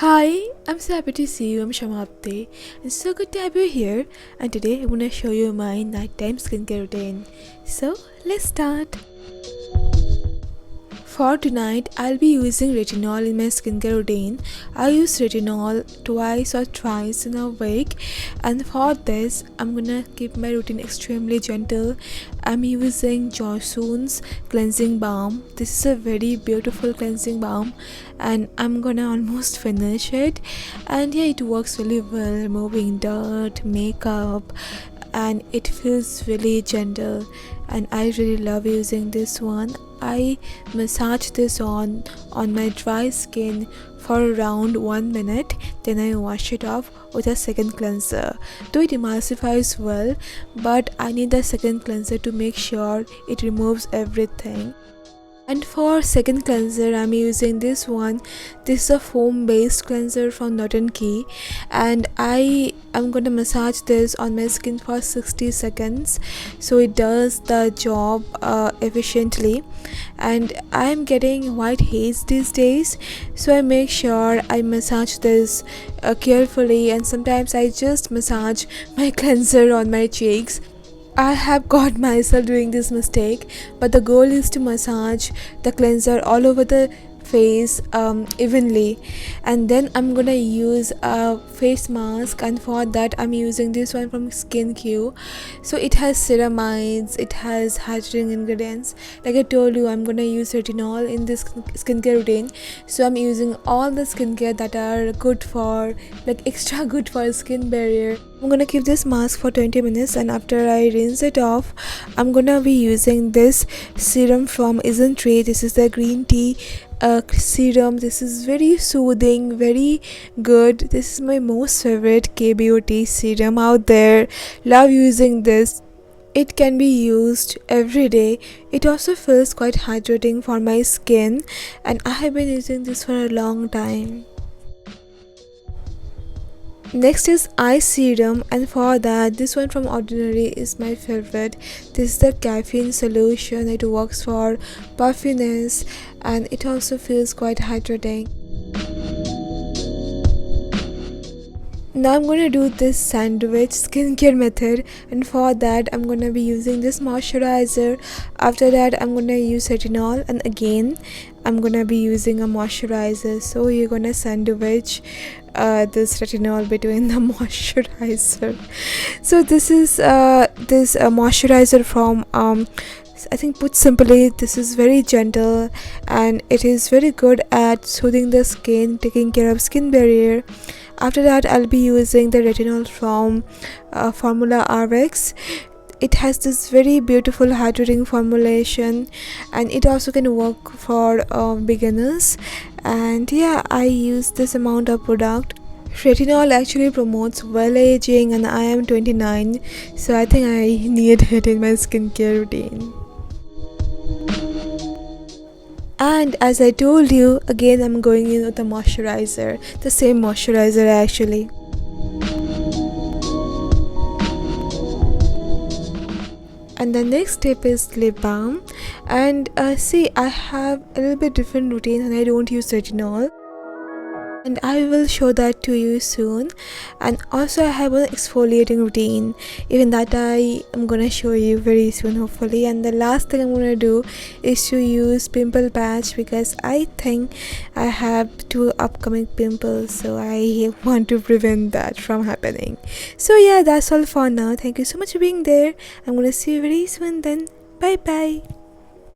Hi, I'm so happy to see you. I'm Shamapti. It's so good to have you here. And today I'm gonna show you my nighttime skincare routine. So let's start. For tonight, I'll be using retinol in my skincare routine. I use retinol twice or thrice in a week, and for this, I'm gonna keep my routine extremely gentle. I'm using Joseon's cleansing balm. This is a very beautiful cleansing balm, and I'm gonna almost finish it. And yeah, it works really well, removing dirt, makeup, and it feels really gentle. And I really love using this one. I massage this on my dry skin for around 1 minute, then I wash it off with a second cleanser. Though it emulsifies well, but I need the second cleanser to make sure it removes everything. And for second cleanser, I'm using this one. This is a foam based cleanser from Key, and I am going to massage this on my skin for 60 seconds so it does the job efficiently. And I'm getting white haze these days, so I make sure I massage this carefully, and sometimes I just massage my cleanser on my cheeks. I have caught myself doing this mistake, but the goal is to massage the cleanser all over the face evenly. And then I'm gonna use a face mask, and for that I'm using this one from SkinQ. So it has ceramides, it has hydrating ingredients. Like I told you, I'm gonna use retinol in this skincare routine, so I'm using all the skincare that are good for, like extra good for skin barrier. I'm gonna keep this mask for 20 minutes, and after I rinse it off, I'm gonna be using this serum from Isntree. This is the green tea serum. This is very soothing, very good. This is my most favorite K-beauty serum out there. Love using this. It can be used every day. It also feels quite hydrating for my skin, and I have been using this for a long time. Next is eye serum, and for that, this one from Ordinary is my favorite. This is the caffeine solution. It works for puffiness, and it also feels quite hydrating. Now I'm gonna do this sandwich skincare method, and for that I'm gonna be using this moisturizer. After that I'm gonna use retinol, and again I'm gonna be using a moisturizer. So you're gonna sandwich this retinol between the moisturizer. So this is this moisturizer from I think, put simply, this is very gentle, and it is very good at soothing the skin, taking care of skin barrier. After that I'll be using the retinol from FormulaRX. It has this very beautiful hydrating formulation, and it also can work for beginners. And yeah, I use this amount of product. Retinol actually promotes well aging, and I am 29, so I think I need it in my skincare routine. And as I told you, again I'm going in with the moisturizer, the same moisturizer actually. And the next step is lip balm. And see, I have a little bit different routine, and I don't use retinol, and I will show that to you soon. And also I have an exfoliating routine, even that I am gonna show you very soon, hopefully. And the last thing I'm gonna do is to use pimple patch, because I think I have 2 upcoming pimples, so I want to prevent that from happening. So yeah, that's all for now. Thank you so much for being there. I'm gonna see you very soon then. Bye bye.